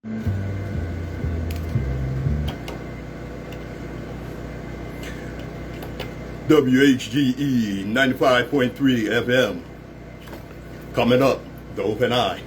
WHGE 95.3 FM. Coming up, the Open Eye.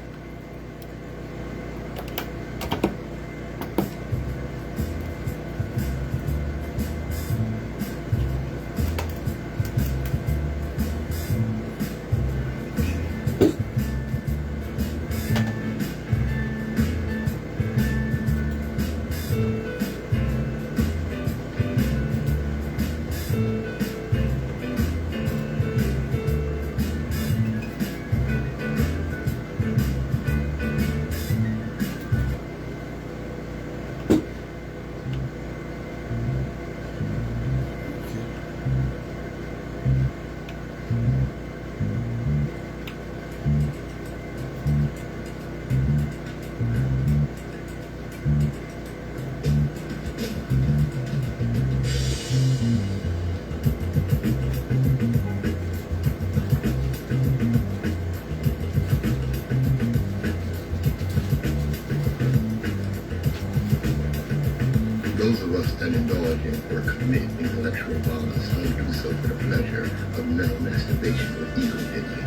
Those of us that indulge in or commit intellectual violence don't do so for the pleasure of mental masturbation or ego digging.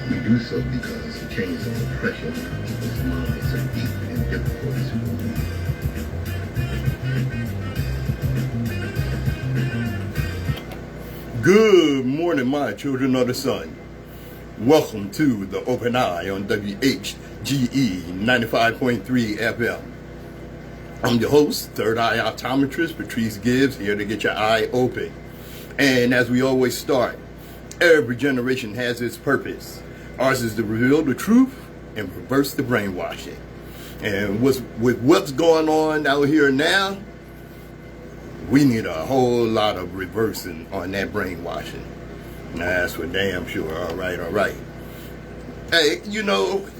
We do so because the chains of oppression in people's minds are deep and difficult to remove. Good morning, my children of the sun. Welcome to the Open Eye on WHGE 95.3 FM. I'm your host, Third Eye Optometrist, Patrice Gibbs, here to get your eye open. And as we always start, every generation has its purpose. Ours is to reveal the truth and reverse the brainwashing. And with what's going on out here now, we need a whole lot of reversing on that brainwashing. That's for damn sure. All right. Hey, you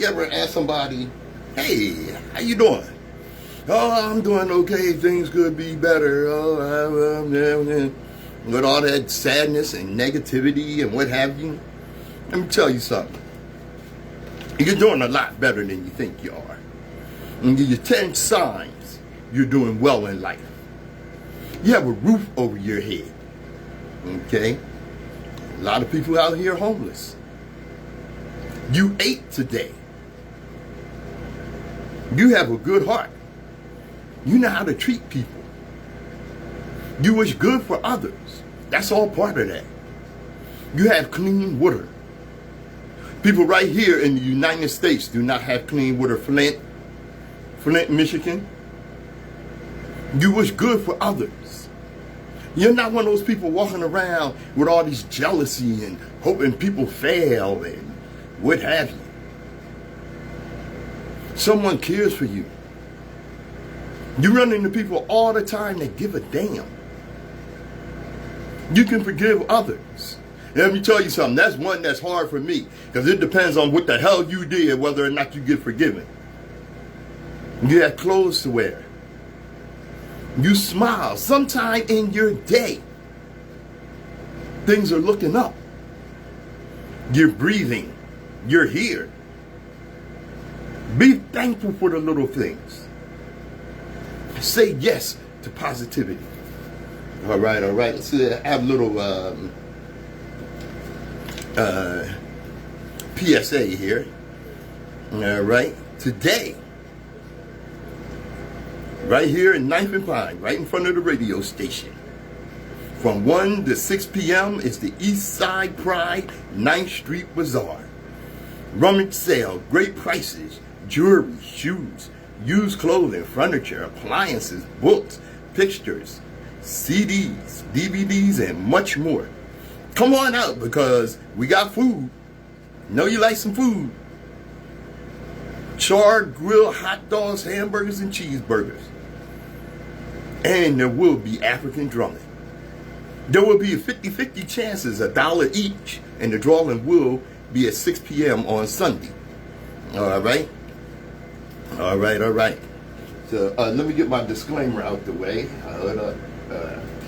ever ask somebody, hey, how you doing? Oh, I'm doing okay. Things could be better. With all that sadness and negativity and what have you. Let me tell you something. You're doing a lot better than you think you are. And give you 10 signs you're doing well in life. You have a roof over your head. Okay? A lot of people out here homeless. You ate today. You have a good heart. You know how to treat people. You wish good for others. That's all part of that. You have clean water. People right here in the United States do not have clean water. Flint, Michigan. You wish good for others. You're not one of those people walking around with all this jealousy and hoping people fail and what have you. Someone cares for you. You run into people all the time that give a damn. You can forgive others. Let me tell you something. That's one that's hard for me because it depends on what the hell you did, whether or not you get forgiven. You have clothes to wear. You smile sometime in your day. Things are looking up. You're breathing. You're here. Be thankful for the little things. Say yes to positivity. All right. Let's have a little PSA here. All right. Today, right here in 9th and Pine, right in front of the radio station, from 1 to 6 p.m. is the East Side Pride 9th Street Bazaar. Rummage sale, great prices, jewelry, shoes, used clothing, furniture, appliances, books, pictures, CDs, DVDs, and much more. Come on out because we got food. Know you like some food. Charred grilled hot dogs, hamburgers, and cheeseburgers. And there will be African drumming. There will be 50-50 chances, $1 each, and the drawing will be at 6 p.m. on Sunday. All right. So let me get my disclaimer out the way. Hold up.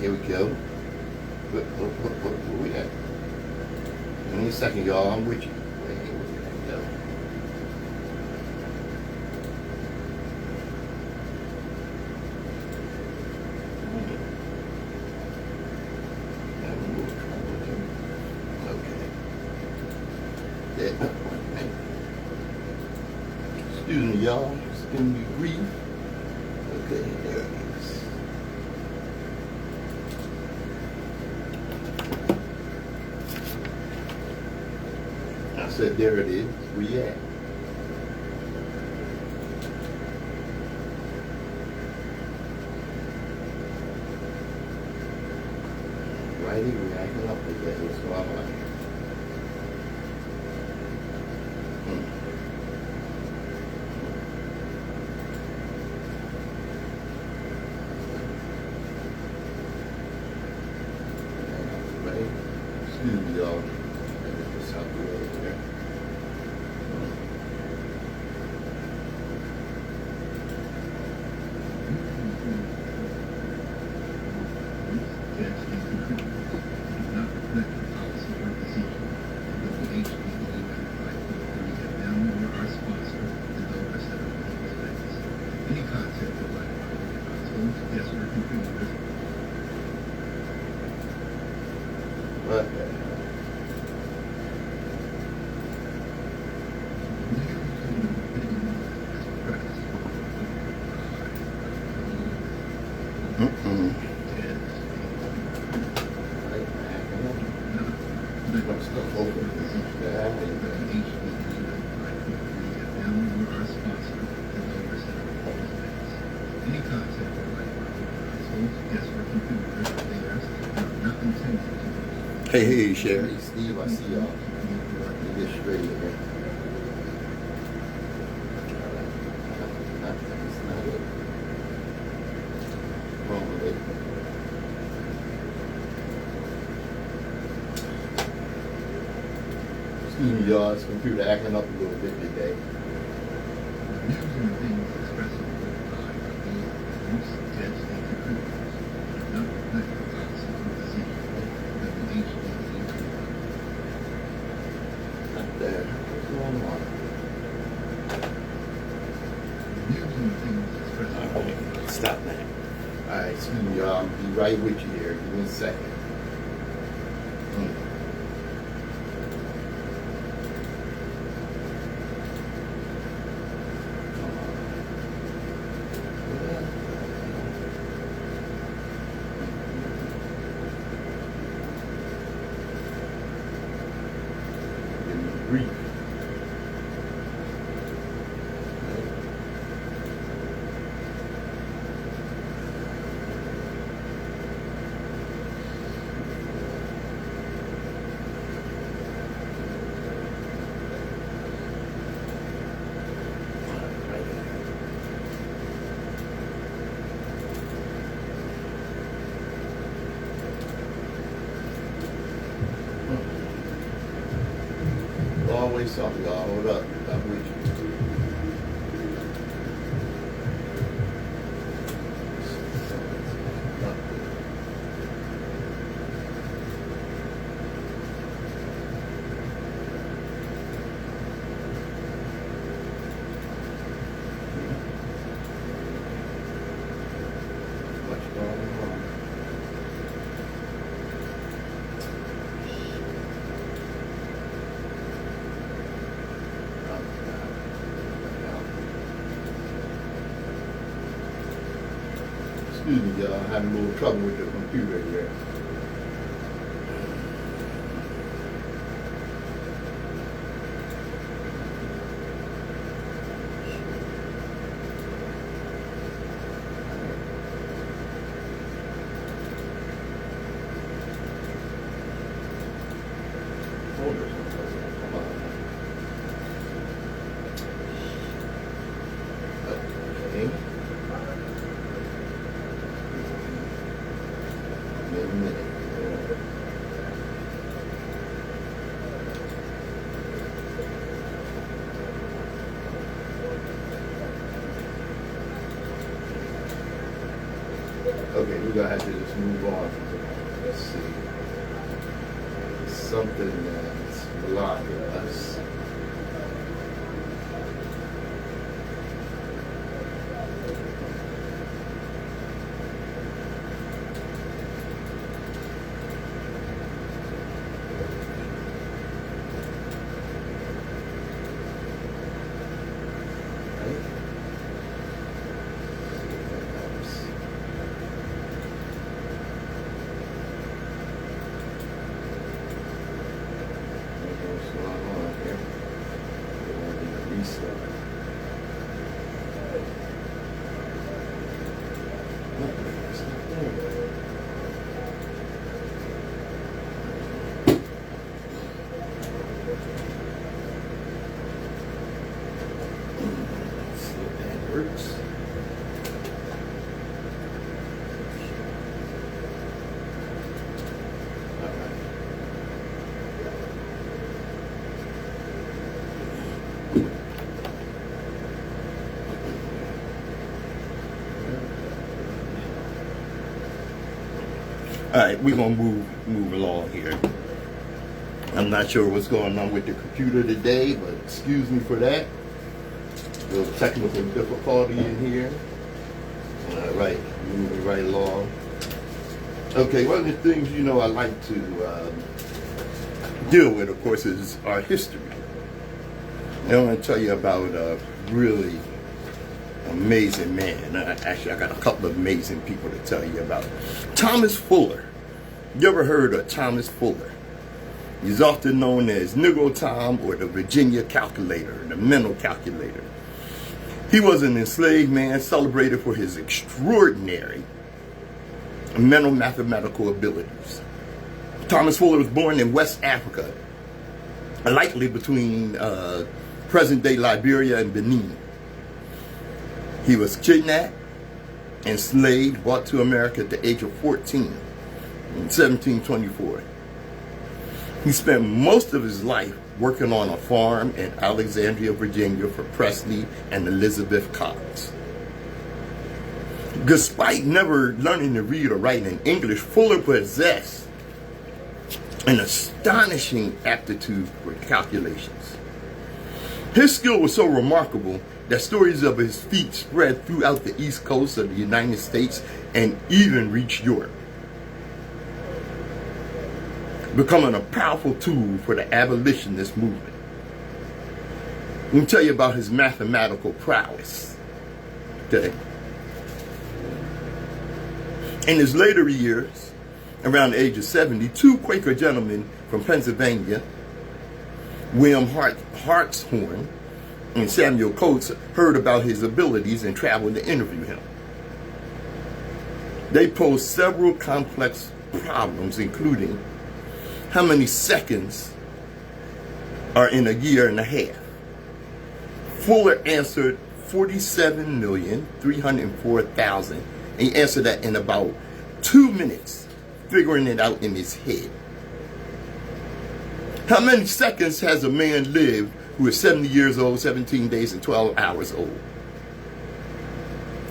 Here we go. Where we at? Give me a second, y'all. I'm with you. Where we at? Excuse me, y'all. Just give me grief. Okay, there it is. I said, there it is. Where you at? Right here, we're acting up with that. What's going on? Excuse me, y'all. I get this out the way here. What the hell? Stuff over Hey, Sherry, Steve, I see y'all. Let me get straight here. That's not it. Wrong with it. Excuse me, y'all. This computer acting up a little bit today. There. What's going on? Alright, stop that. Alright, excuse me, y'all. I'll be right with you here. Give me a second. Grief. Always something, y'all. Hold up. I'm with you. What's going on? Excuse me, y'all. I'm having a little trouble with the computer here. Folders. Come on. Okay. Wait a minute. Okay, we're gonna have to just move on. Let's see. Something that's blocking us. All right, we're gonna move along here. I'm not sure what's going on with the computer today, but excuse me for that. A little technical difficulty in here. All right, moving right along. Okay, one of the things I like to deal with, of course, is our history. And I want to tell you about a really amazing man. Actually, I got a couple of amazing people to tell you about. Thomas Fuller. You ever heard of Thomas Fuller? He's often known as Negro Tom or the Virginia Calculator, the mental calculator. He was an enslaved man celebrated for his extraordinary mental mathematical abilities. Thomas Fuller was born in West Africa, likely between present-day Liberia and Benin. He was kidnapped, enslaved, brought to America at the age of 14 in 1724. He spent most of his life working on a farm in Alexandria, Virginia for Presley and Elizabeth Cox. Despite never learning to read or write in English, Fuller possessed an astonishing aptitude for calculations. His skill was so remarkable that stories of his feat spread throughout the East Coast of the United States and even reached Europe, becoming a powerful tool for the abolitionist movement. Let me tell you about his mathematical prowess today. In his later years, around the age of 70, two Quaker gentlemen from Pennsylvania, William Hartshorne and Samuel Coates, heard about his abilities and traveled to interview him. They posed several complex problems, including how many seconds are in a year and a half. Fuller answered 47,304,000, and he answered that in about 2 minutes, figuring it out in his head. How many seconds has a man lived who is 70 years old, 17 days, and 12 hours old?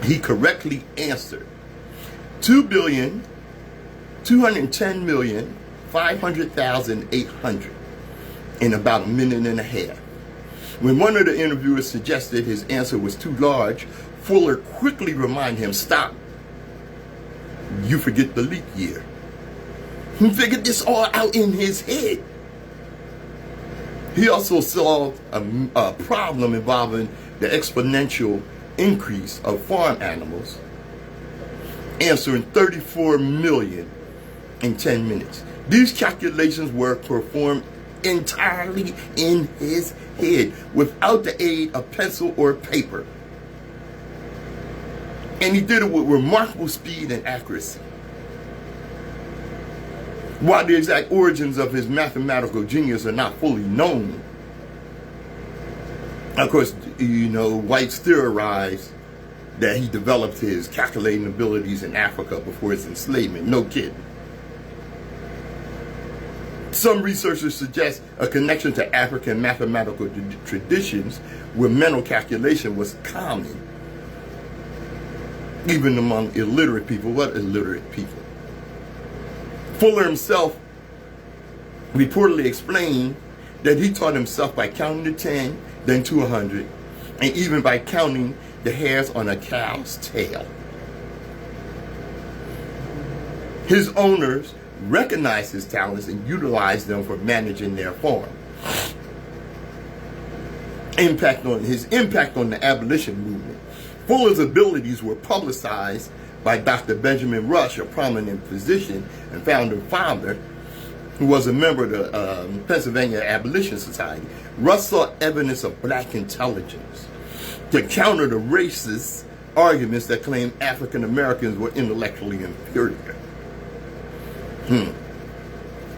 He correctly answered 2,210,500,800 in about a minute and a half. When one of the interviewers suggested his answer was too large, Fuller quickly reminded him, "Stop. You forget the leap year." He figured this all out in his head. He also solved a problem involving the exponential increase of farm animals, answering 34 million in 10 minutes. These calculations were performed entirely in his head without the aid of pencil or paper. And he did it with remarkable speed and accuracy. While the exact origins of his mathematical genius are not fully known, of course, whites theorize that he developed his calculating abilities in Africa before his enslavement. No kidding. Some researchers suggest a connection to African mathematical traditions where mental calculation was common, even among illiterate people. What illiterate people? Fuller himself reportedly explained that he taught himself by counting to 10, then to 100, and even by counting the hairs on a cow's tail. His owners recognized his talents and utilized them for managing their farm. His impact on the abolition movement. Fuller's abilities were publicized by Dr. Benjamin Rush, a prominent physician and founding father who was a member of the Pennsylvania Abolition Society. Rush saw evidence of black intelligence to counter the racist arguments that claimed African Americans were intellectually inferior.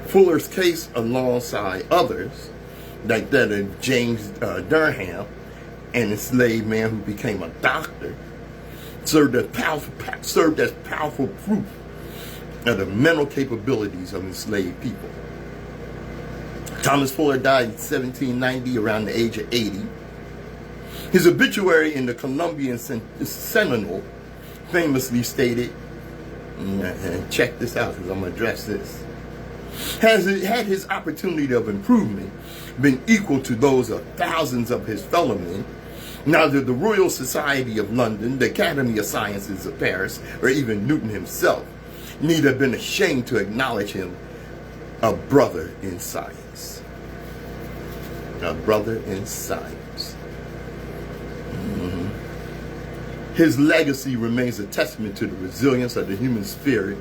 Fuller's case, alongside others, like that of James Durham, an enslaved man who became a doctor, served as powerful proof of the mental capabilities of enslaved people. Thomas Fuller died in 1790, around the age of 80. His obituary in the Columbian Sentinel famously stated, And check this out, because I'm going to address this. Had his opportunity of improvement been equal to those of thousands of his fellow men, neither the Royal Society of London, the Academy of Sciences of Paris, or even Newton himself need have been ashamed to acknowledge him a brother in science. A brother in science. His legacy remains a testament to the resilience of the human spirit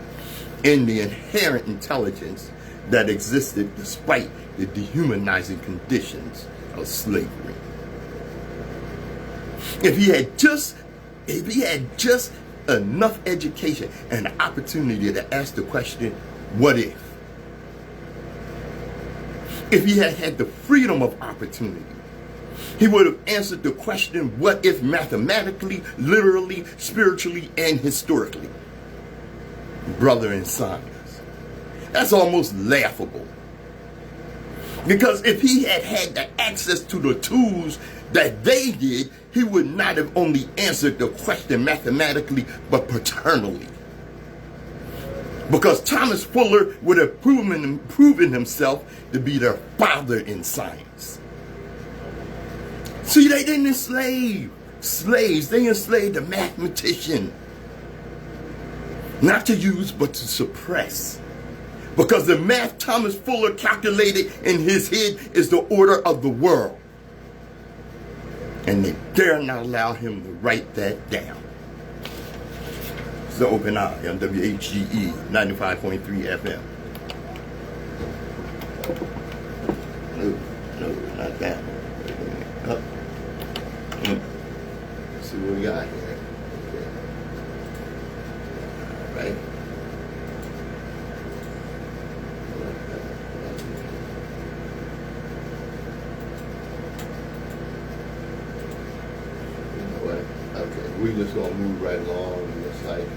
and the inherent intelligence that existed despite the dehumanizing conditions of slavery. If he had just enough education and the opportunity to ask the question, what if? If he had had the freedom of opportunity, he would have answered the question, what if, mathematically, literally, spiritually, and historically. Brother in science. That's almost laughable. Because if he had had the access to the tools that they did, he would not have only answered the question mathematically, but paternally. Because Thomas Fuller would have proven himself to be their father in science. See, they didn't enslave slaves. They enslaved a mathematician. Not to use, but to suppress. Because the math Thomas Fuller calculated in his head is the order of the world. And they dare not allow him to write that down. It's the Open Eye on WHGE 95.3 FM. No, not that one. Up. Let's see what we got here. All right. You know what? Okay, we just gonna move right along. Just like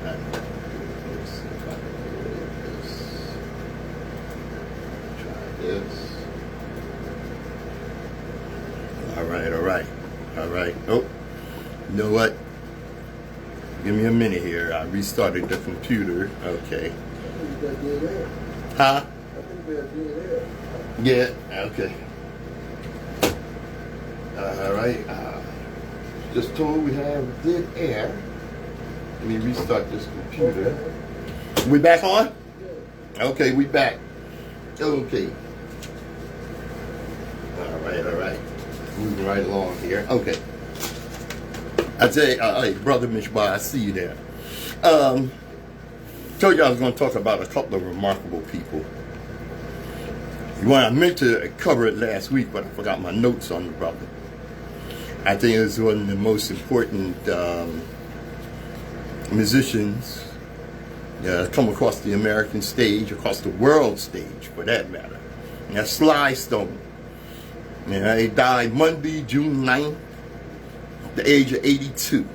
let's see if I can do this. Try this. All right. Oh, you know what? Give me a minute here. I restarted the computer. Okay. Huh? Yeah, okay. All right. Just told we have dead air. Let me restart this computer. We back on? Okay, we back. Okay. All right. Moving right along here. Okay. I tell you, hey, Brother Mishba, I see you there. Told you I was going to talk about a couple of remarkable people. Well, I meant to cover it last week, but I forgot my notes on the brother. I think it's one of the most important musicians come across the American stage, across the world stage, for that matter. And that's Sly Stone. He died Monday, June 9th, at the age of 82.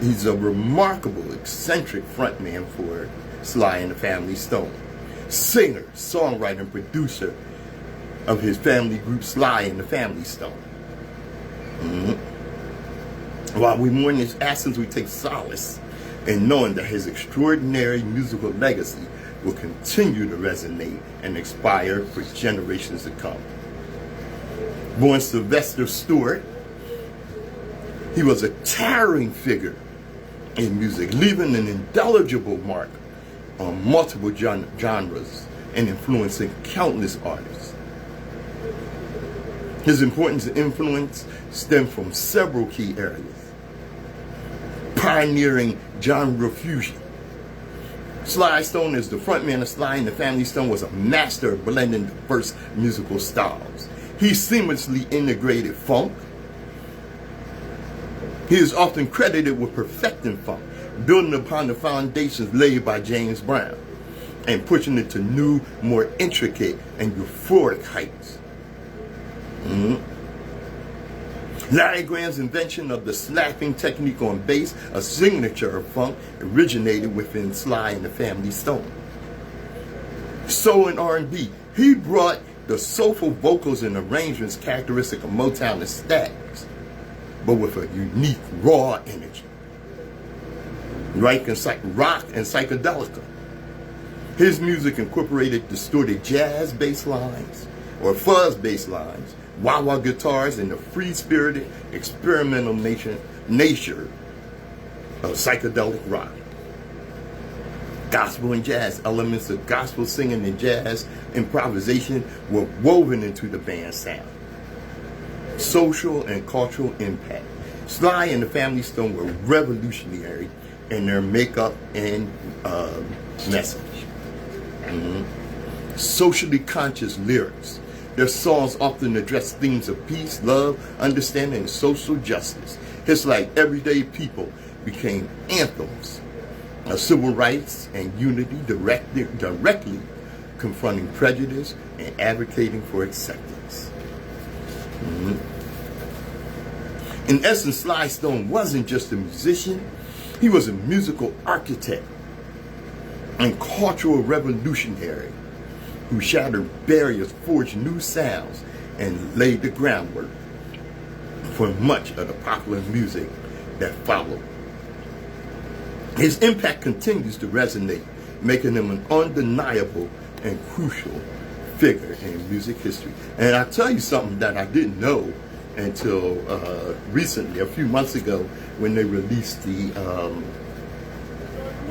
He's a remarkable, eccentric frontman for Sly and the Family Stone. Singer, songwriter, and producer of his family group Sly and the Family Stone. While we mourn his absence, we take solace in knowing that his extraordinary musical legacy will continue to resonate and inspire for generations to come. Born Sylvester Stewart, he was a towering figure in music, leaving an indelible mark on multiple genres and influencing countless artists. His importance and influence stem from several key areas. Pioneering genre fusion. Sly Stone, as the frontman of Sly and the Family Stone, was a master of blending diverse musical styles. He seamlessly integrated funk. He is often credited with perfecting funk, building upon the foundations laid by James Brown, and pushing it to new, more intricate and euphoric heights. Larry Graham's invention of the slapping technique on bass, a signature of funk, originated within Sly and the Family Stone. Soul and R&B, he brought the soulful vocals and arrangements characteristic of Motown and Stax. but with a unique, raw energy. Rock and psychedelica. His music incorporated distorted jazz bass lines or fuzz bass lines, wah-wah guitars, and the free-spirited, experimental nature of psychedelic rock. Gospel and jazz, elements of gospel singing and jazz improvisation were woven into the band's sound. Social and cultural impact. Sly and the Family Stone were revolutionary in their makeup and message. Socially conscious lyrics. Their songs often address themes of peace, love, understanding, and social justice. Hits like Everyday People became anthems of civil rights and unity, directly confronting prejudice and advocating for acceptance. In essence, Sly Stone wasn't just a musician, he was a musical architect and cultural revolutionary who shattered barriers, forged new sounds, and laid the groundwork for much of the popular music that followed. His impact continues to resonate, making him an undeniable and crucial figure in music history. And I'll tell you something that I didn't know until recently, a few months ago, when they released the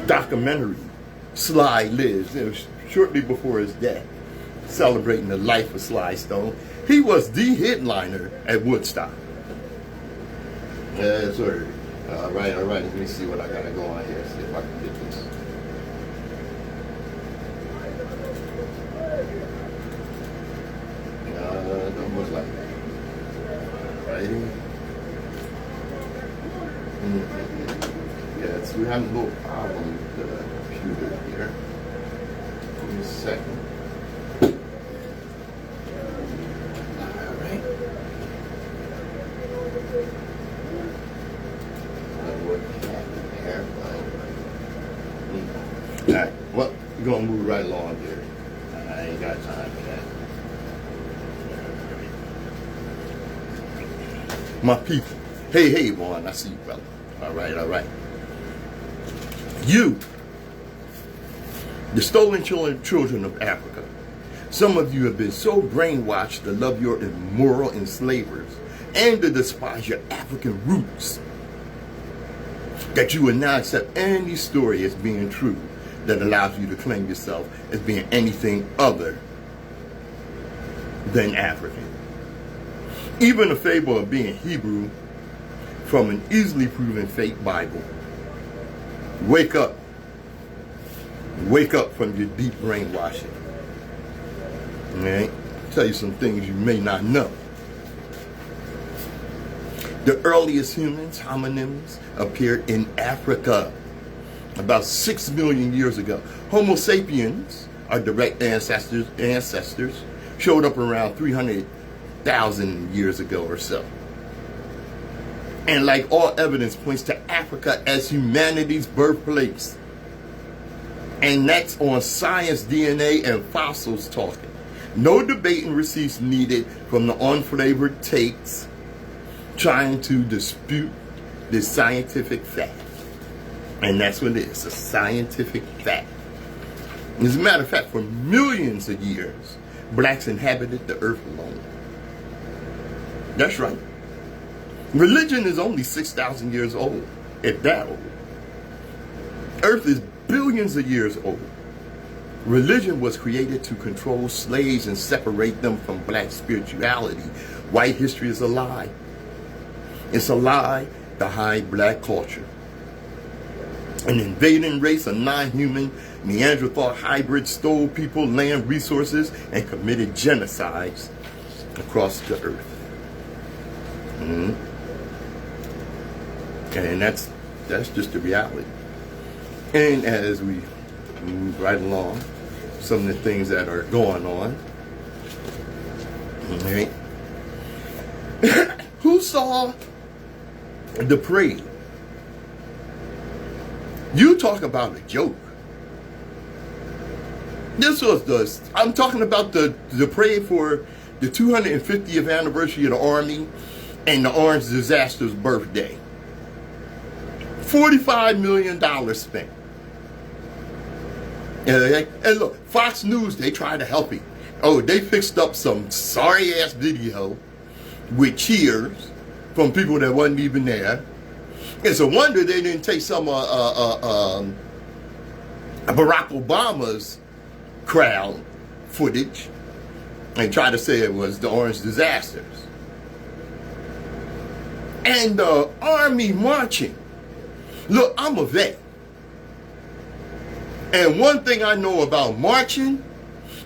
documentary, Sly Lives. It was shortly before his death, celebrating the life of Sly Stone. He was the headliner at Woodstock. Yeah, sir. All right. Let me see what I gotta go on here. See if I can get this. Don't look like that. Righty. Yeah, so we're having a little problem with the computer here. Give me a second. Alright. Alright, well, we're gonna move right along here. I ain't got time for that. My people. Hey, Vaughn, I see you, brother. All right. You, the stolen children of Africa. Some of you have been so brainwashed to love your immoral enslavers and to despise your African roots that you will now accept any story as being true that allows you to claim yourself as being anything other than African. Even the fable of being Hebrew from an easily proven fake Bible. Wake up. Wake up from your deep brainwashing. Alright? Tell you some things you may not know. The earliest humans, hominins, appeared in Africa about 6 million years ago. Homo sapiens, our direct ancestors, showed up around 300,000 years ago or so. And like all evidence points to Africa as humanity's birthplace. And that's on science, DNA, and fossils talking. No debate and receipts needed from the unflavored takes trying to dispute this scientific fact. And that's what it is, a scientific fact. As a matter of fact, for millions of years, blacks inhabited the earth alone. That's right. Religion is only 6,000 years old, if that old. Earth is billions of years old. Religion was created to control slaves and separate them from black spirituality. White history is a lie. It's a lie to hide black culture. An invading race of non-human Neanderthal hybrids stole people, land, resources, and committed genocides across the earth. And that's just the reality. And as we move right along, some of the things that are going on. Right? Who saw the parade? You talk about a joke. This was I'm talking about the parade for the 250th anniversary of the Army and the orange disaster's birthday. $45 million spent. And look, Fox News, they try to help him. Oh, they fixed up some sorry-ass video with cheers from people that wasn't even there. It's a wonder they didn't take some Barack Obama's crowd footage and try to say it was the orange disasters. And the army marching. Look, I'm a vet. And one thing I know about marching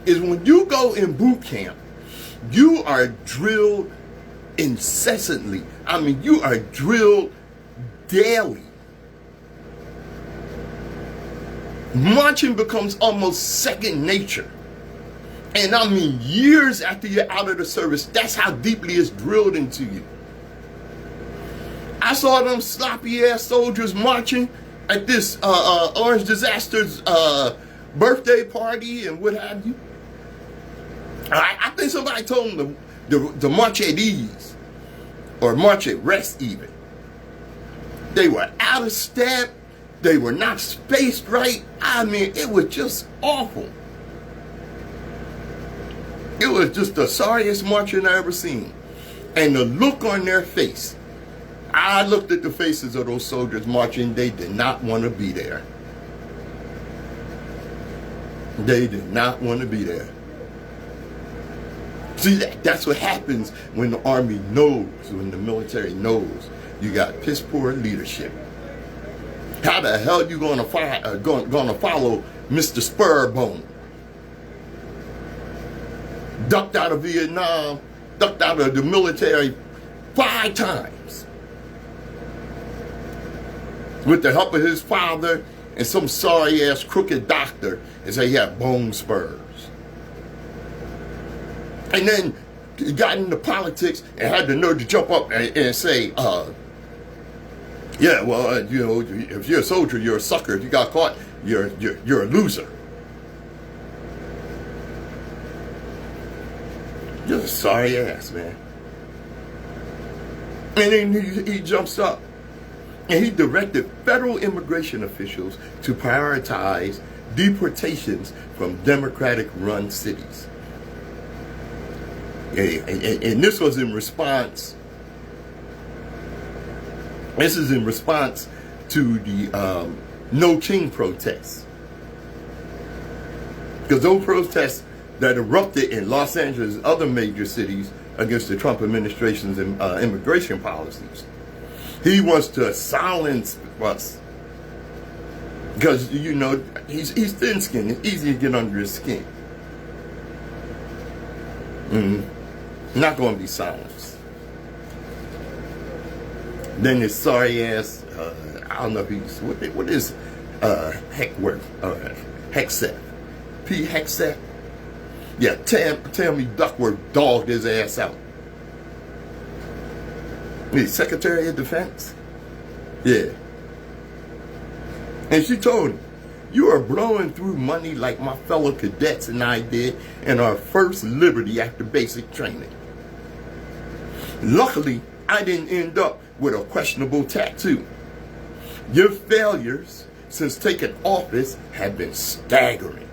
is when you go in boot camp, you are drilled incessantly. I mean, you are drilled daily. Marching becomes almost second nature. And I mean, years after you're out of the service, that's how deeply it's drilled into you. I saw them sloppy ass soldiers marching at this orange disaster's birthday party and what have you. I think somebody told them to march at ease or march at rest even. They were out of step. They were not spaced right. I mean, it was just awful. It was just the sorriest marching I ever seen. And the look on their face. I looked at the faces of those soldiers marching. They did not want to be there. They did not want to be there. See, that's what happens when the army knows, when the military knows you got piss poor leadership. How the hell are you going to follow Mr. Spurrbone? Ducked out of Vietnam, ducked out of the military 5 times. With the help of his father and some sorry-ass crooked doctor, and say he had bone spurs. And then he got into politics and had the nerve to jump up and say, yeah, well, you know, if you're a soldier, you're a sucker. If you got caught, you're a loser. Just a sorry ass, man. And then he jumps up and he directed federal immigration officials to prioritize deportations from Democratic-run cities. And this was in response. This is in response to the No King protests. Because those protests that erupted in Los Angeles and other major cities against the Trump administration's immigration policies. He wants to silence us. Because, you know, he's thin-skinned. It's easy to get under his skin. Not going to be silenced. Then this sorry ass, I don't know if he's, what is Heckworth, Hegseth, P. Hegseth? Yeah, Tammy Duckworth dogged his ass out. He's Secretary of Defense? Yeah. And she told him, you are blowing through money like my fellow cadets and I did in our first liberty after basic training. Luckily, I didn't end up with a questionable tattoo. Your failures since taking office have been staggering.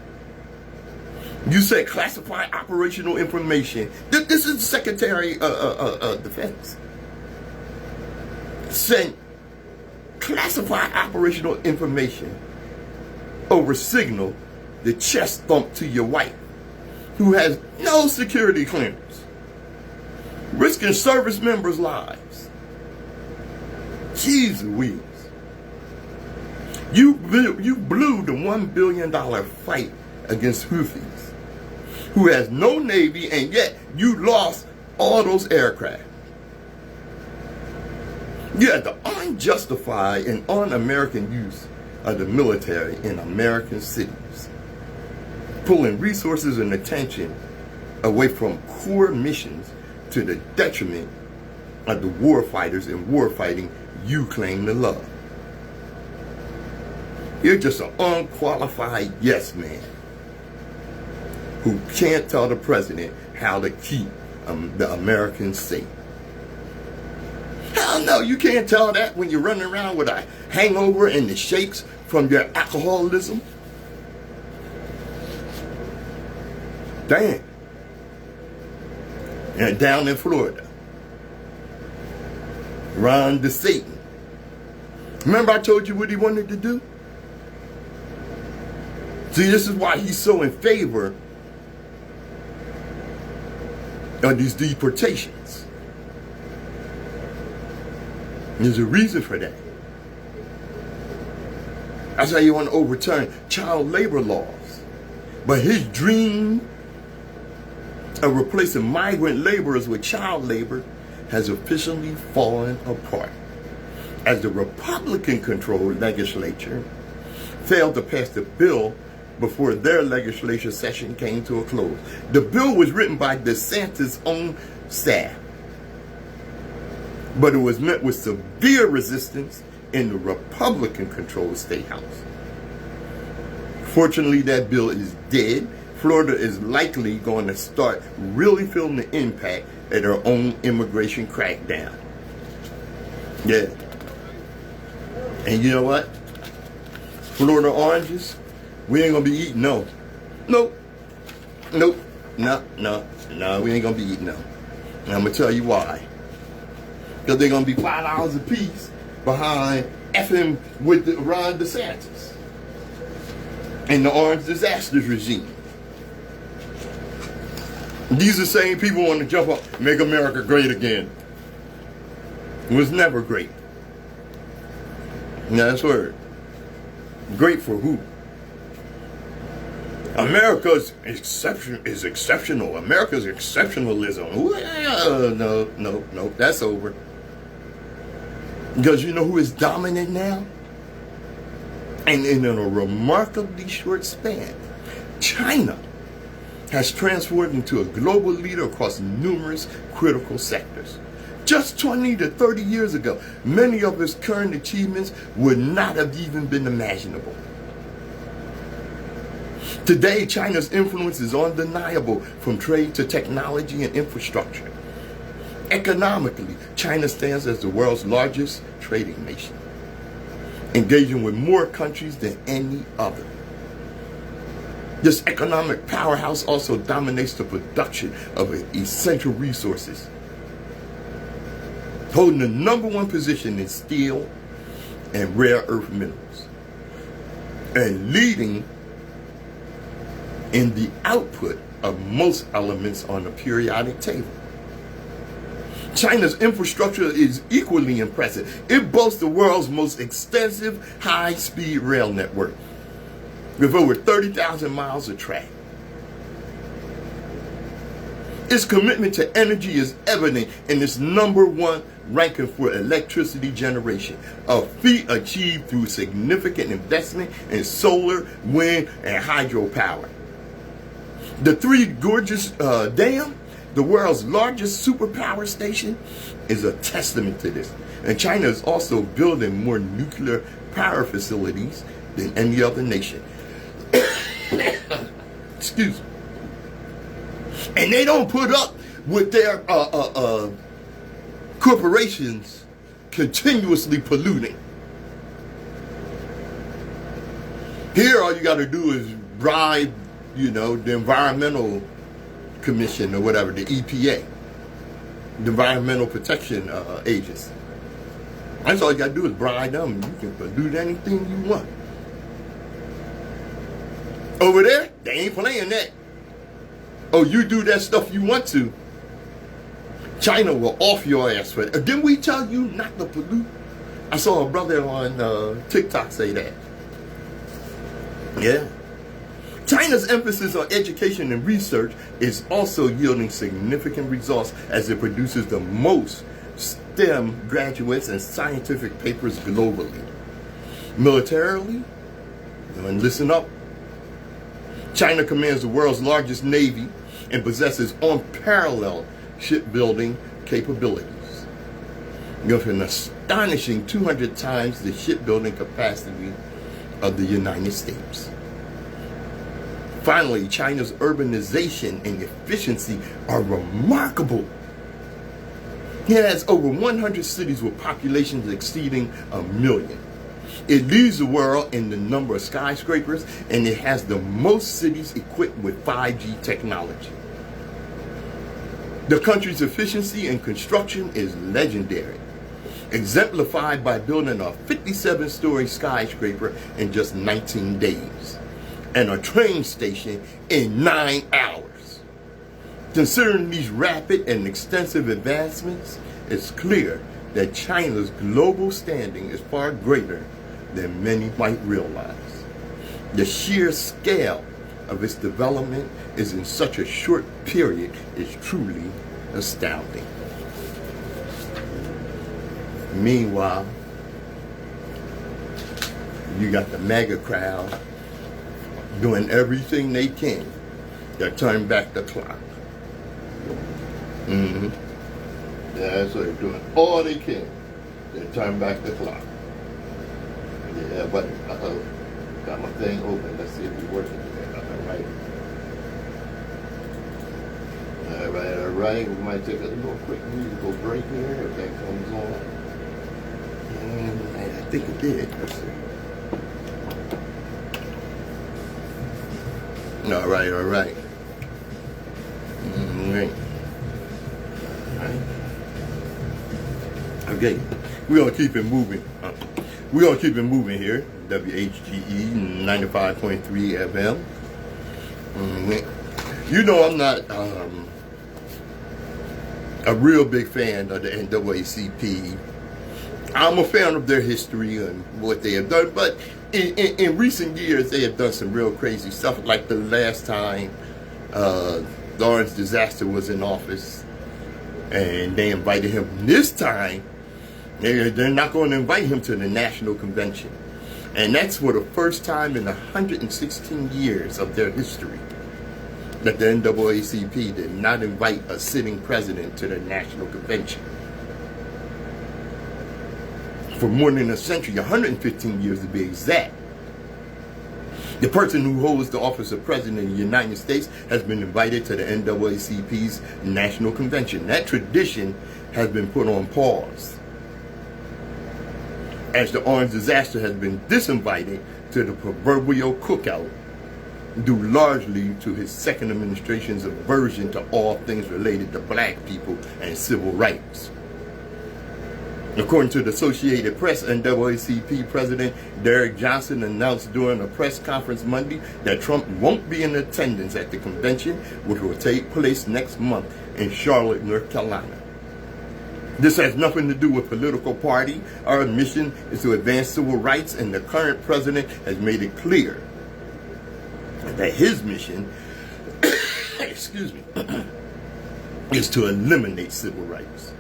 You said classified operational information. This is Secretary of Defense. Sent classified operational information over signal the chest thump to your wife, who has no security clearance, risking service members' lives. Jeez Louise. You blew the $1 billion fight against Houthis, who has no navy, and yet you lost all those aircraft. You had the unjustified and un-American use of the military in American cities, pulling resources and attention away from core missions to the detriment of the war fighters and war fighting you claim to love. You're just an unqualified yes man who can't tell the president how to keep the Americans safe. Hell no, you can't tell that when you're running around with a hangover and the shakes from your alcoholism. Damn. And down in Florida, Ron DeSantis. Remember I told you what he wanted to do? See, this is why he's so in favor of these deportations. There's a reason for that. That's how you want to overturn child labor laws. But his dream of replacing migrant laborers with child labor has officially fallen apart, as the Republican-controlled legislature failed to pass the bill before their legislature session came to a close. The bill was written by DeSantis' own staff, but it was met with severe resistance in the Republican-controlled State House. Fortunately, that bill is dead. Florida is likely going to start really feeling the impact of their own immigration crackdown. Yeah. And you know what? Florida oranges, we ain't going to be eating no. Nope. Nope. No, we ain't going to be eating no. And I'm going to tell you why. Because they're going to be $5 a piece behind effing with Ron DeSantis and the orange disasters regime. These are the same people want to jump up, make America great again. It was never great. Now that's word. Great for who? America's is exceptional. America's exceptionalism. No, that's over. Because you know who is dominant now? And in a remarkably short span, China has transformed into a global leader across numerous critical sectors. Just 20 to 30 years ago, many of its current achievements would not have even been imaginable. Today, China's influence is undeniable, from trade to technology and infrastructure. Economically, China stands as the world's largest trading nation, engaging with more countries than any other. This economic powerhouse also dominates the production of essential resources, holding the #1 position in steel and rare earth minerals, and leading in the output of most elements on the periodic table. China's infrastructure is equally impressive. It boasts the world's most extensive high-speed rail network, with over 30,000 miles of track. Its commitment to energy is evident in its #1 ranking for electricity generation, a feat achieved through significant investment in solar, wind, and hydropower. The Three Gorges Dam, the world's largest superpower station, is a testament to this. And China is also building more nuclear power facilities than any other nation. Excuse me. And they don't put up with their corporations continuously polluting. Here, all you got to do is bribe, the Environmental Commission or whatever, the EPA, the Environmental Protection Agency. That's all you got to do is bribe them. You can pollute anything you want. Over there, they ain't playing that. Oh, you do that stuff you want to, China will off your ass for it. Didn't we tell you not to pollute? I saw a brother on TikTok say that. Yeah. China's emphasis on education and research is also yielding significant results, as it produces the most STEM graduates and scientific papers globally. Militarily, and listen up, China commands the world's largest navy and possesses unparalleled shipbuilding capabilities, with an astonishing 200 times the shipbuilding capacity of the United States. Finally, China's urbanization and efficiency are remarkable. He has over 100 cities with populations exceeding 1 million. It leads the world in the number of skyscrapers, and it has the most cities equipped with 5G technology. The country's efficiency in construction is legendary, exemplified by building a 57-story skyscraper in just 19 days and a train station in 9 hours. Considering these rapid and extensive advancements, it's clear that China's global standing is far greater than many might realize. The sheer scale of its development is in such a short period is truly astounding. Meanwhile, you got the MAGA crowd doing everything they can to turn back the clock. Yeah, so they're doing all they can to turn back the clock. Yeah, but got my thing open. Let's see if it's working. All right. We might take a little quick musical break here if that comes on. And I think it did. Let's see. All right. All right. Okay, we're gonna keep it moving. We're gonna keep it moving here. WHGE 95.3 FM. You know I'm not a real big fan of the NAACP. I'm a fan of their history and what they have done, but in recent years they have done some real crazy stuff. Like the last time the Orange Disaster was in office, and they invited him. This time, they're not going to invite him to the National Convention. And that's for the first time in 116 years of their history that the NAACP did not invite a sitting president to the National Convention. For more than a century, 115 years to be exact, the person who holds the office of President of the United States has been invited to the NAACP's National Convention. That tradition has been put on pause, as the Orange Disaster has been disinvited to the proverbial cookout, due largely to his second administration's aversion to all things related to black people and civil rights. According to the Associated Press, NAACP President Derek Johnson announced during a press conference Monday that Trump won't be in attendance at the convention, which will take place next month in Charlotte, North Carolina. This has nothing to do with political party. Our mission is to advance civil rights, and the current president has made it clear that his mission excuse me, is to eliminate civil rights.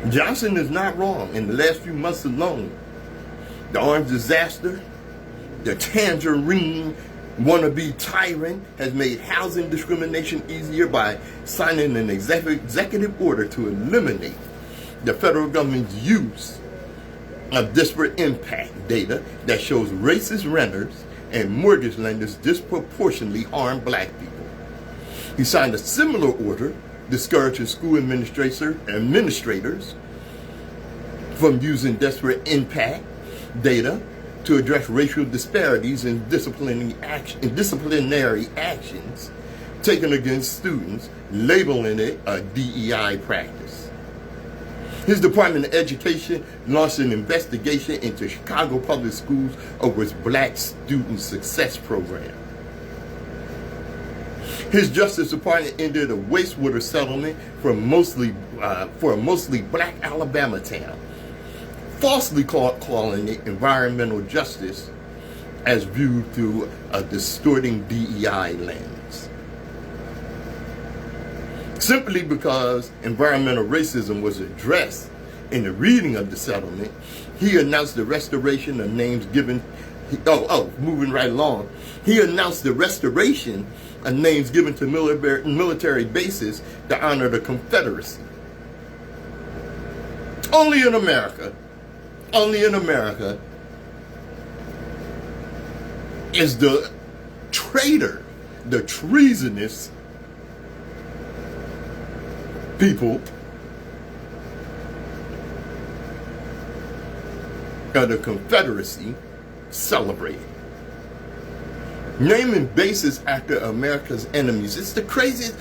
Johnson is not wrong. In the last few months alone, the Orange Disaster, the tangerine wannabe tyrant, has made housing discrimination easier by signing an executive order to eliminate the federal government's use of disparate impact data that shows racist renters and mortgage lenders disproportionately harm black people. He signed a similar order discouraging school administrators from using disparate impact data to address racial disparities in disciplinary actions taken against students, labeling it a DEI practice. His Department of Education launched an investigation into Chicago Public Schools over its Black Student Success Program. His Justice Department ended a wastewater settlement for a mostly black Alabama town, falsely calling it environmental justice as viewed through a distorting DEI lens. Simply because environmental racism was addressed in the reading of the settlement, he announced the restoration of names given. Moving right along, he announced the restoration of names given to military bases to honor the Confederacy. Only in America is the traitor, the treasonous people of the Confederacy celebrated. Naming bases after America's enemies. It's the craziest.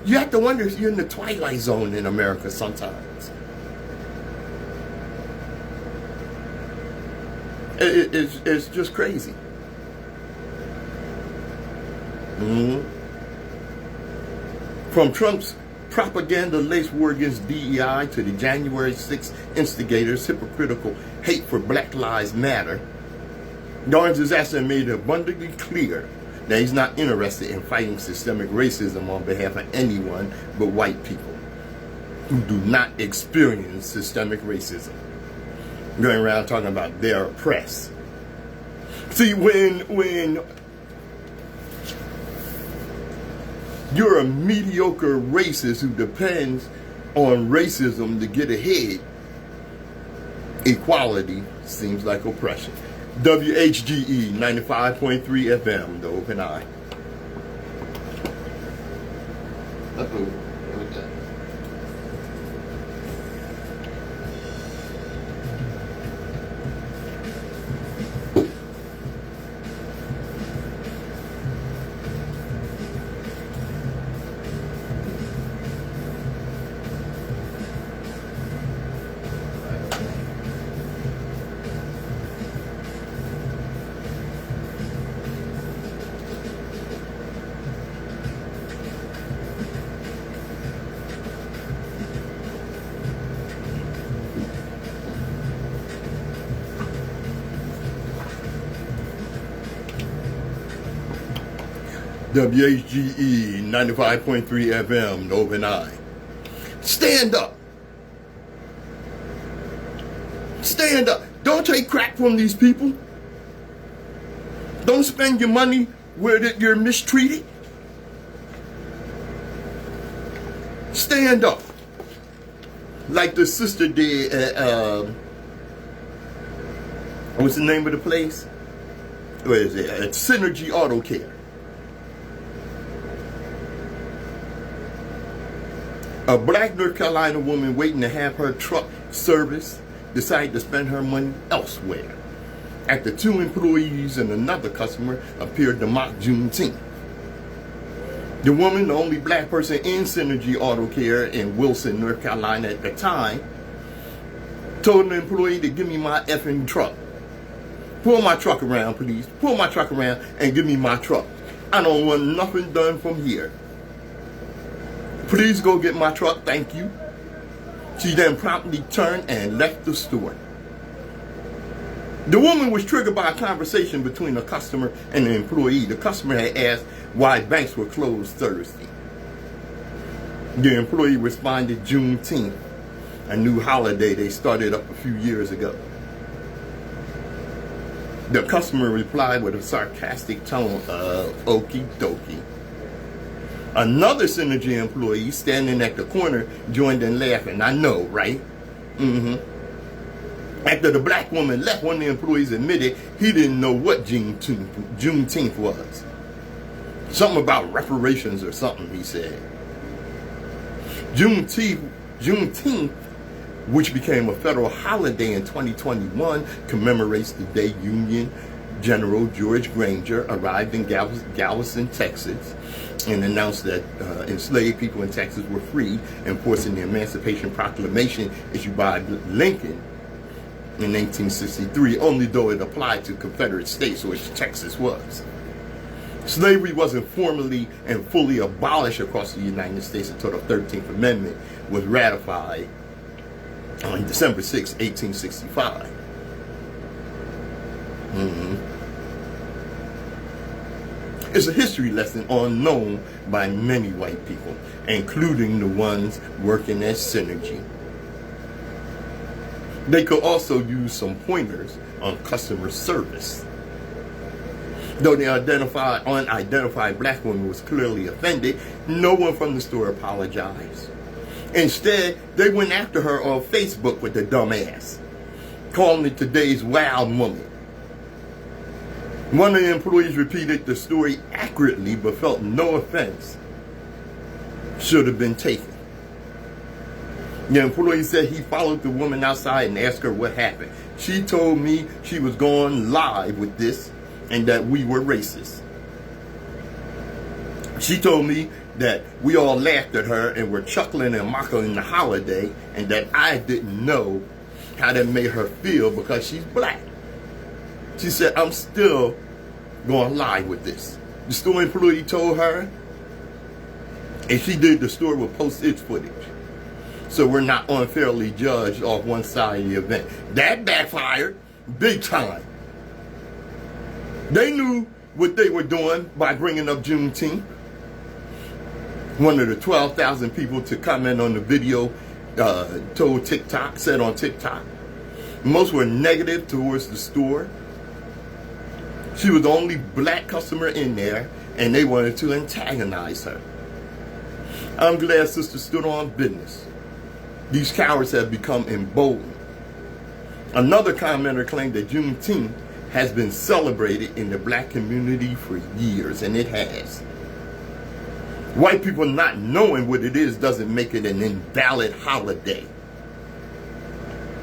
You have to wonder if you're in the twilight zone in America sometimes. It's just crazy. From Trump's propaganda-laced war against DEI to the January 6th instigators' hypocritical hate for Black Lives Matter, Darn's disaster made it abundantly clear that he's not interested in fighting systemic racism on behalf of anyone but white people who do not experience systemic racism. Going around talking about they're oppressed. See, when you're a mediocre racist who depends on racism to get ahead, equality seems like oppression. WHGE 95.3 FM, the Open Eye. WHGE 95.3 FM, the Open Eye. Stand up. Stand up. Don't take crap from these people. Don't spend your money where you're mistreated. Stand up. Like the sister did at, what's the name of the place? Where is it? At Synergy Auto Care. A black North Carolina woman waiting to have her truck serviced decided to spend her money elsewhere after two employees and another customer appeared to mock Juneteenth. The woman, the only black person in Synergy Auto Care in Wilson, North Carolina at the time, told an employee to give me my effing truck. Pull my truck around, please. Pull my truck around and give me my truck. I don't want nothing done from here. Please go get my truck, thank you. She then promptly turned and left the store. The woman was triggered by a conversation between a customer and an employee. The customer had asked why banks were closed Thursday. The employee responded, Juneteenth, a new holiday they started up a few years ago. The customer replied with a sarcastic tone of okie dokie. Another Synergy employee standing at the corner joined in laughing. I know, right? After the black woman left, one of the employees admitted he didn't know what Juneteenth was. Something about reparations or something, he said. Juneteenth, which became a federal holiday in 2021, commemorates the day Union General George Granger arrived in Galveston, Texas, and announced that enslaved people in Texas were free, enforcing the Emancipation Proclamation issued by Lincoln in 1863, only though it applied to Confederate states, which Texas was. Slavery wasn't formally and fully abolished across the United States until the 13th Amendment was ratified on December 6, 1865. It's a history lesson unknown by many white people, including the ones working at Synergy. They could also use some pointers on customer service. Though the unidentified black woman was clearly offended, no one from the store apologized. Instead, they went after her on Facebook with the dumbass, calling it today's wild woman. One of the employees repeated the story accurately but felt no offense should have been taken. The employee said he followed the woman outside and asked her what happened. She told me she was going live with this and that we were racist. She told me that we all laughed at her and were chuckling and mocking the holiday, and that I didn't know how that made her feel because she's black. She said, I'm still going live with this. The store employee told her, and she did, the store will post its footage, so we're not unfairly judged off one side of the event. That backfired big time. They knew what they were doing by bringing up Juneteenth. One of the 12,000 people to comment on the video said on TikTok, most were negative towards the store. She was the only black customer in there, and they wanted to antagonize her. I'm glad Sister stood on business. These cowards have become emboldened. Another commenter claimed that Juneteenth has been celebrated in the black community for years, and it has. White people not knowing what it is doesn't make it an invalid holiday.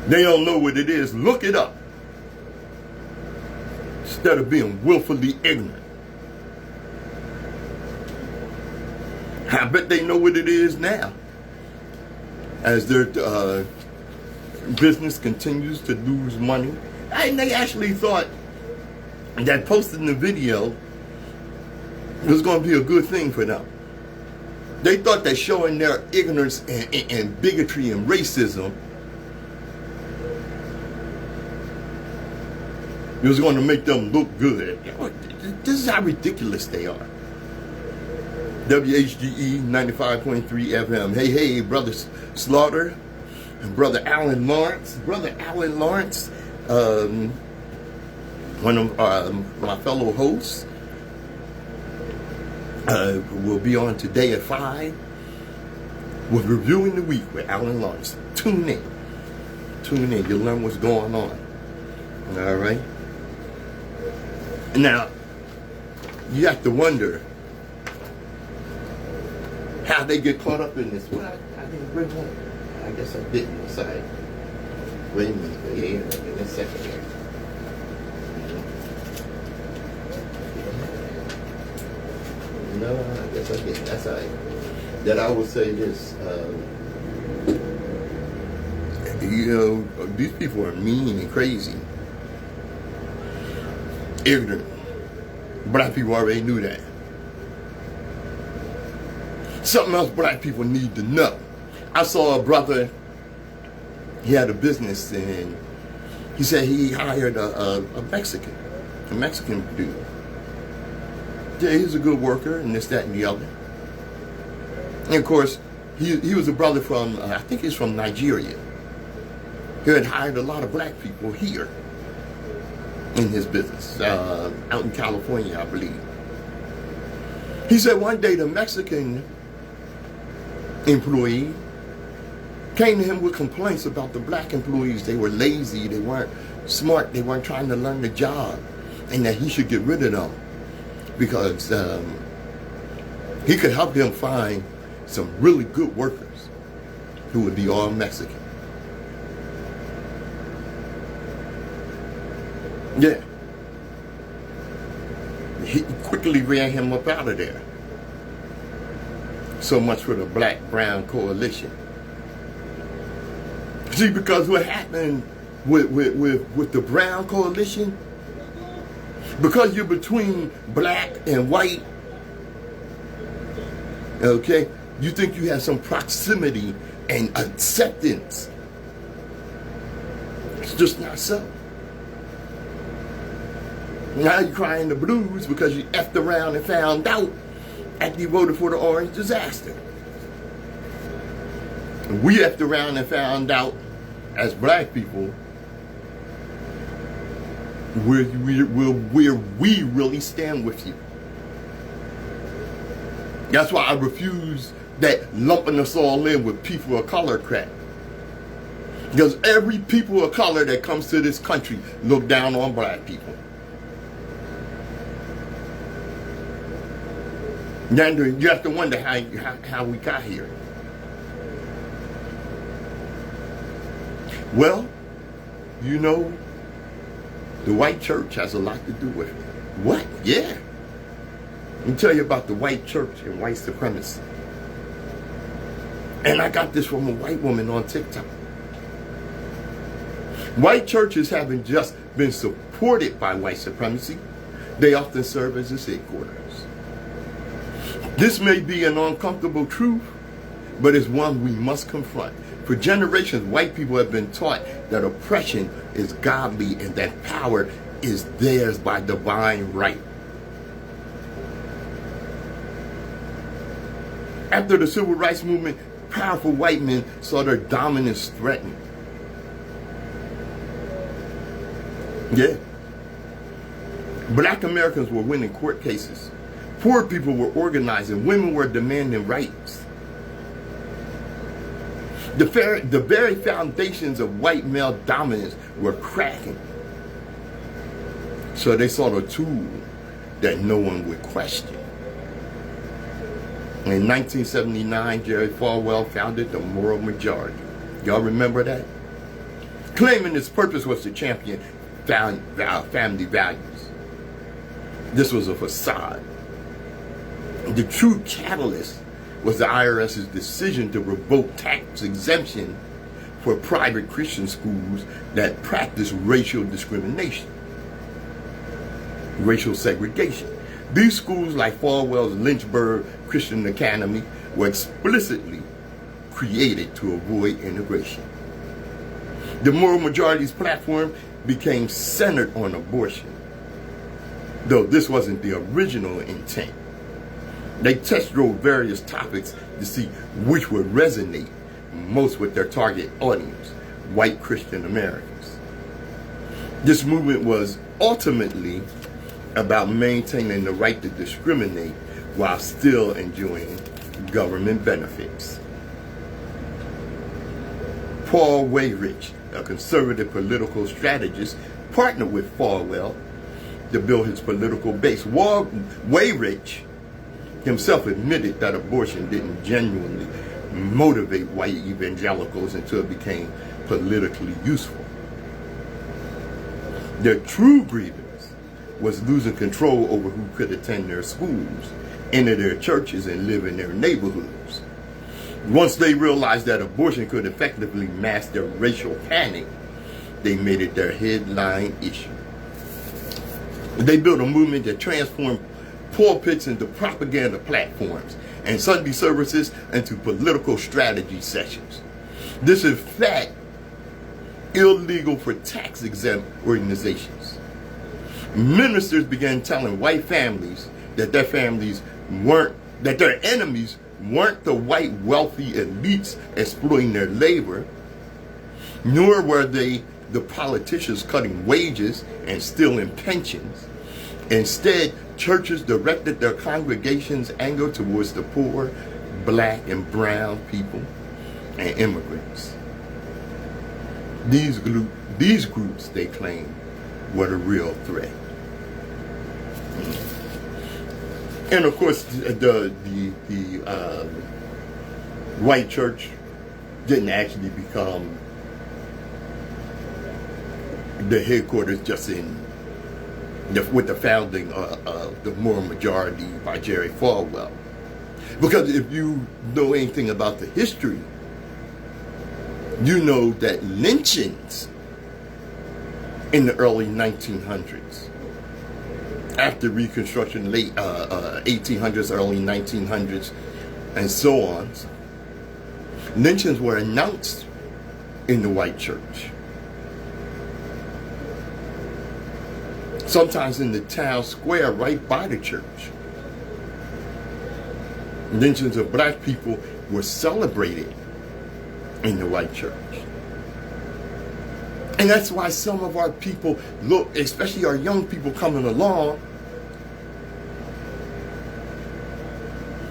They don't know what it is. Look it up. Instead of being willfully ignorant. I bet they know what it is now. As their business continues to lose money. And they actually thought that posting the video was going to be a good thing for them. They thought that showing their ignorance and bigotry and racism was going to make them look good. This is how ridiculous they are. WHGE 95.3 FM. Hey, Brother Slaughter and Brother Alan Lawrence. Brother Alan Lawrence, one of my fellow hosts, will be on today at 5 with Reviewing the Week with Alan Lawrence. Tune in. You'll learn what's going on. All right? Now, you have to wonder how they get caught up in this. Well, I didn't bring one. I guess I didn't. Sorry. Wait a minute. Yeah, in a second here. No, I guess I didn't. That's all right. That I will say this. These people are mean and crazy. Ignorant. Black people already knew that. Something else black people need to know. I saw a brother, he had a business, and he said he hired a Mexican dude. Yeah, he's a good worker, and this, that, and the other. And of course, he was a brother from, I think he's from Nigeria. He had hired a lot of black people here in his business, out in California, I believe. He said one day the Mexican employee came to him with complaints about the black employees. They were lazy, they weren't smart, they weren't trying to learn the job, and that he should get rid of them because he could help him find some really good workers who would be all Mexican. Yeah. He quickly ran him up out of there. So much for the black-brown coalition. See, because what happened with the brown coalition, because you're between black and white, okay, you think you have some proximity and acceptance. It's just not so. Now you're crying the blues because you effed around and found out after you voted for the orange disaster. We effed around and found out as black people where we really stand with you. That's why I refuse that lumping us all in with people of color crap. Because every people of color that comes to this country look down on black people. Then you have to wonder how we got here. Well, you know, the white church has a lot to do with it. What? Yeah. Let me tell you about the white church and white supremacy. And I got this from a white woman on TikTok. White churches haven't just been supported by white supremacy. They often serve as its headquarters. This may be an uncomfortable truth, but it's one we must confront. For generations, white people have been taught that oppression is godly and that power is theirs by divine right. After the civil rights movement, powerful white men saw their dominance threatened. Yeah. Black Americans were winning court cases. Poor people were organizing. Women were demanding rights. The very foundations of white male dominance were cracking. So they sought a tool that no one would question. In 1979, Jerry Falwell founded the Moral Majority. Y'all remember that? Claiming its purpose was to champion family values. This was a facade. The true catalyst was the IRS's decision to revoke tax exemption for private Christian schools that practice racial discrimination, racial segregation. These schools, like Falwell's Lynchburg Christian Academy, were explicitly created to avoid integration. The Moral Majority's platform became centered on abortion, though this wasn't the original intent. They test drove various topics to see which would resonate most with their target audience, white Christian Americans. This movement was ultimately about maintaining the right to discriminate while still enjoying government benefits. Paul Weyrich, a conservative political strategist, partnered with Falwell to build his political base. Weyrich himself admitted that abortion didn't genuinely motivate white evangelicals until it became politically useful. Their true grievance was losing control over who could attend their schools, enter their churches, and live in their neighborhoods. Once they realized that abortion could effectively mask their racial panic, they made it their headline issue. They built a movement that transformed pulpits into propaganda platforms and Sunday services into political strategy sessions. This is, in fact, illegal for tax-exempt organizations. Ministers began telling white families that their enemies weren't the white wealthy elites exploiting their labor, nor were they the politicians cutting wages and stealing pensions. Instead, churches directed their congregations' anger towards the poor, black and brown people, and immigrants. These groups, they claim, were the real threat. And of course, the white church didn't actually become the headquarters just with the founding of the Moral Majority by Jerry Falwell. Because if you know anything about the history, you know that lynchings in the early 1900s, after Reconstruction, late 1800s, early 1900s, and so on, lynchings were announced in the white church. Sometimes in the town square right by the church. Lynchings of black people were celebrated in the white church. And that's why some of our people look, especially our young people coming along,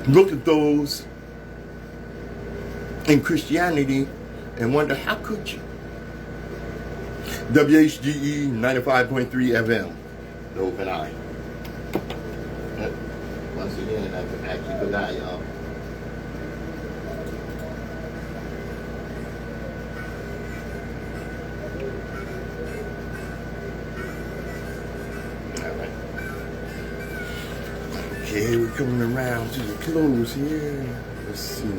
look at those in Christianity and wonder, how could you? WHGE 95.3 FM, the Open Eye. Once again, I keep an eye, y'all. Okay, we're coming around to the close here. Let's see.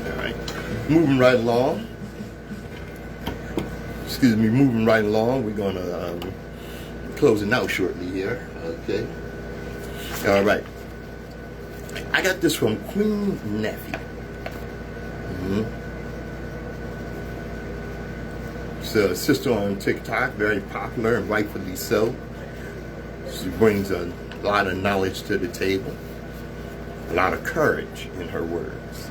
All right, moving right along. Excuse me, moving right along. We're gonna closing out shortly here. Okay. All right. I got this from Queen Nephew. She's a sister on TikTok, very popular and rightfully so. She brings a lot of knowledge to the table, a lot of courage in her words.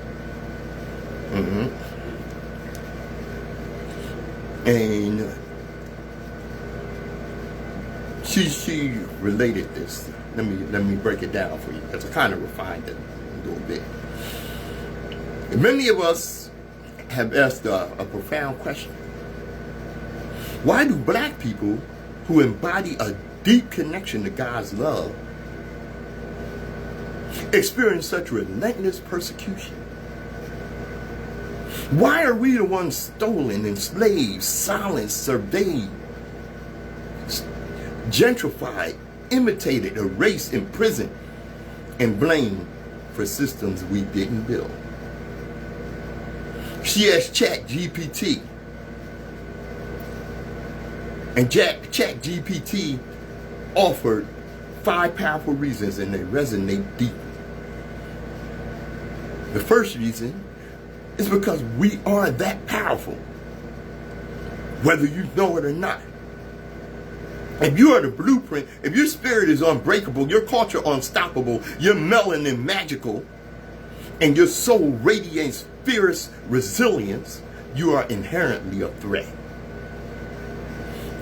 And she related this. Let me break it down for you because I kind of refined it a little bit. Many of us have asked a profound question. Why do black people who embody a deep connection to God's love experience such relentless persecution? Why are we the ones stolen, enslaved, silenced, surveyed, gentrified, imitated, erased, imprisoned, and blamed for systems we didn't build? She asked ChatGPT, and ChatGPT offered 5 powerful reasons, and they resonate deeply. The first reason is because we are that powerful, whether you know it or not. If you are the blueprint, if your spirit is unbreakable, your culture unstoppable, your melanin magical, and your soul radiates fierce resilience, you are inherently a threat.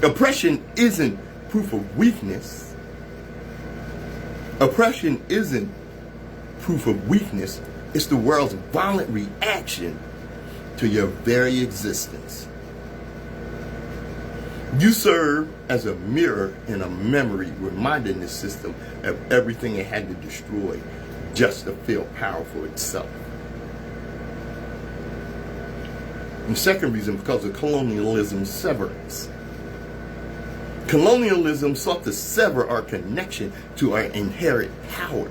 Oppression isn't proof of weakness. Oppression isn't proof of weakness. It's the world's violent reaction to your very existence. You serve as a mirror and a memory, reminding the system of everything it had to destroy just to feel powerful itself. And the second reason, because of colonialism's severance. Colonialism sought to sever our connection to our inherent power.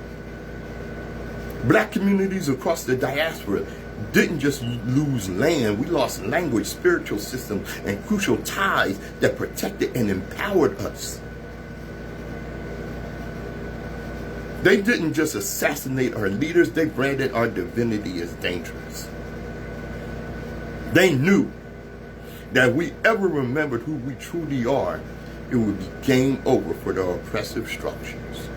Black communities across the diaspora didn't just lose land, we lost language, spiritual systems, and crucial ties that protected and empowered us. They didn't just assassinate our leaders, they branded our divinity as dangerous. They knew that if we ever remembered who we truly are, it would be game over for the oppressive structures.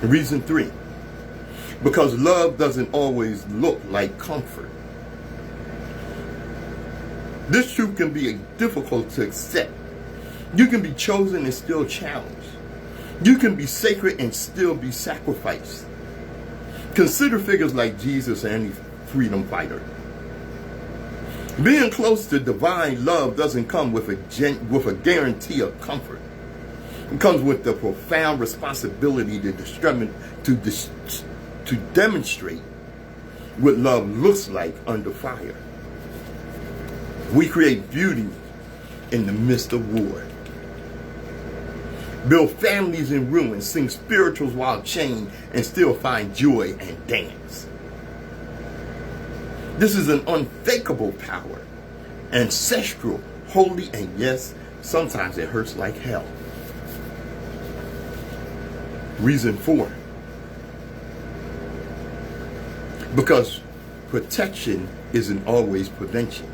Reason 3, because love doesn't always look like comfort. This truth can be difficult to accept. You can be chosen and still challenged. You can be sacred and still be sacrificed. Consider figures like Jesus and any freedom fighter. Being close to divine love doesn't come with a guarantee of comfort. It comes with the profound responsibility to demonstrate what love looks like under fire. We create beauty in the midst of war. Build families in ruins, sing spirituals while chained, and still find joy and dance. This is an unfakeable power, ancestral, holy, and yes, sometimes it hurts like hell. Reason 4, because protection isn't always prevention.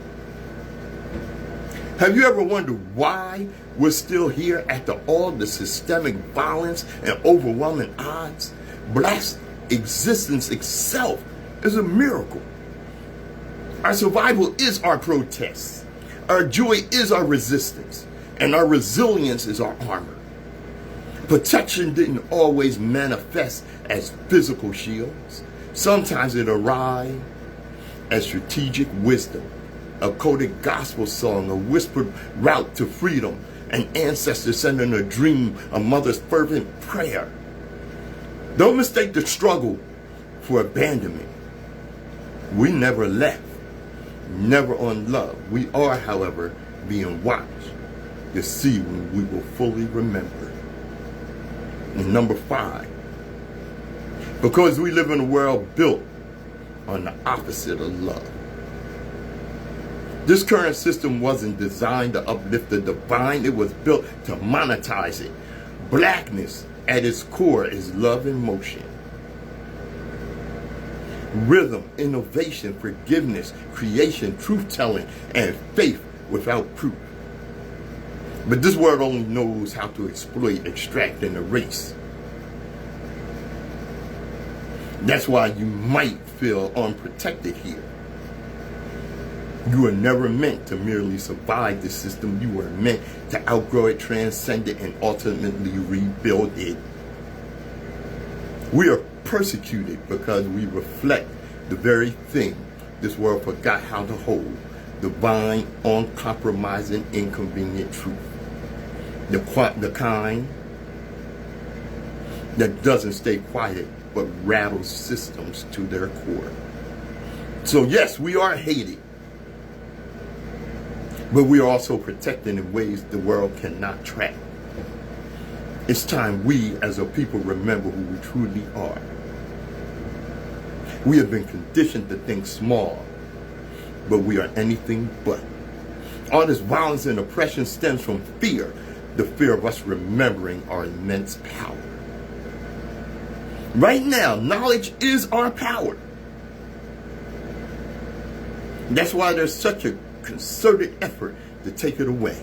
Have you ever wondered why we're still here after all the systemic violence and overwhelming odds? Black's existence itself is a miracle. Our survival is our protest. Our joy is our resistance. And our resilience is our armor. Protection didn't always manifest as physical shields. Sometimes it arrived as strategic wisdom, a coded gospel song, a whispered route to freedom, an ancestor sending a dream, a mother's fervent prayer. Don't mistake the struggle for abandonment. We never left, never on love. We are, however, being watched. you see when we will fully remember. And number 5, because we live in a world built on the opposite of love. This current system wasn't designed to uplift the divine. It was built to monetize it. Blackness at its core is love in motion. Rhythm, innovation, forgiveness, creation, truth-telling, and faith without proof. But this world only knows how to exploit, extract, and erase. That's why you might feel unprotected here. You were never meant to merely survive the system. You were meant to outgrow it, transcend it, and ultimately rebuild it. We are persecuted because we reflect the very thing this world forgot how to hold: divine, uncompromising, inconvenient truth. The kind that doesn't stay quiet but rattles systems to their core. So yes, we are hated, but we are also protected in ways the world cannot track. It's time we as a people remember who we truly are. We have been conditioned to think small, but we are anything but. All this violence and oppression stems from fear, the fear of us remembering our immense power. Right now, knowledge is our power. That's why there's such a concerted effort to take it away.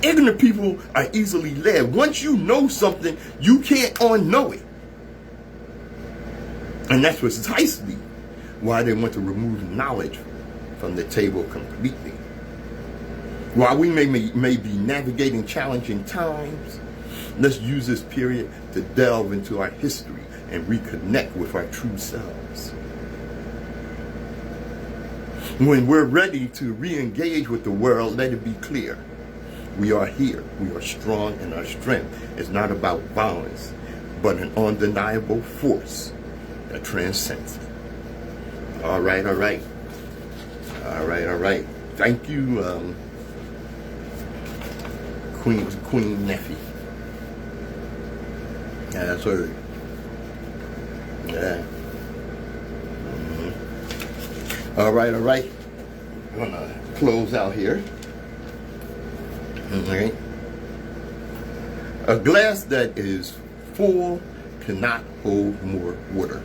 Ignorant people are easily led. Once you know something, you can't unknow it. And that's precisely why they want to remove knowledge from the table completely. While we may be navigating challenging times, let's use this period to delve into our history and reconnect with our true selves. When we're ready to re-engage with the world, let it be clear. We are here. We are strong, and our strength is not about violence, but an undeniable force that transcends it. All right. Thank you, Queen Neffy. Yeah, that's her. Yeah. All right. I'm gonna close out here. All right. A glass that is full cannot hold more water.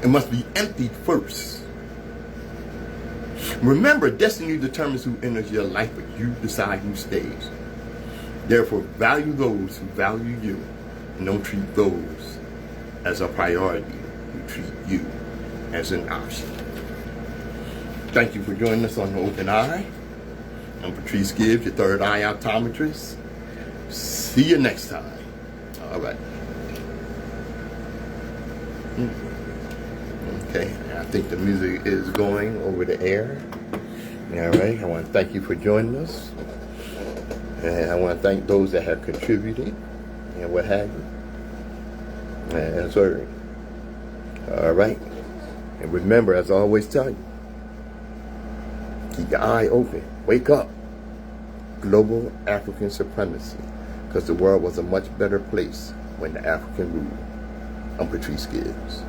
It must be emptied first. Remember, destiny determines who enters your life, but you decide who stays. Therefore, value those who value you, and don't treat those as a priority who treat you as an option. Thank you for joining us on The Open Eye. I'm Patrice Gibbs, your third eye optometrist. See you next time. All right. Okay, I think the music is going over the air. All right, I want to thank you for joining us. And I want to thank those that have contributed and what have you. And so, all right. And remember, as I always tell you, keep your eye open. Wake up. Global African supremacy. Because the world was a much better place when the African ruled. I'm Patrice Gibbs.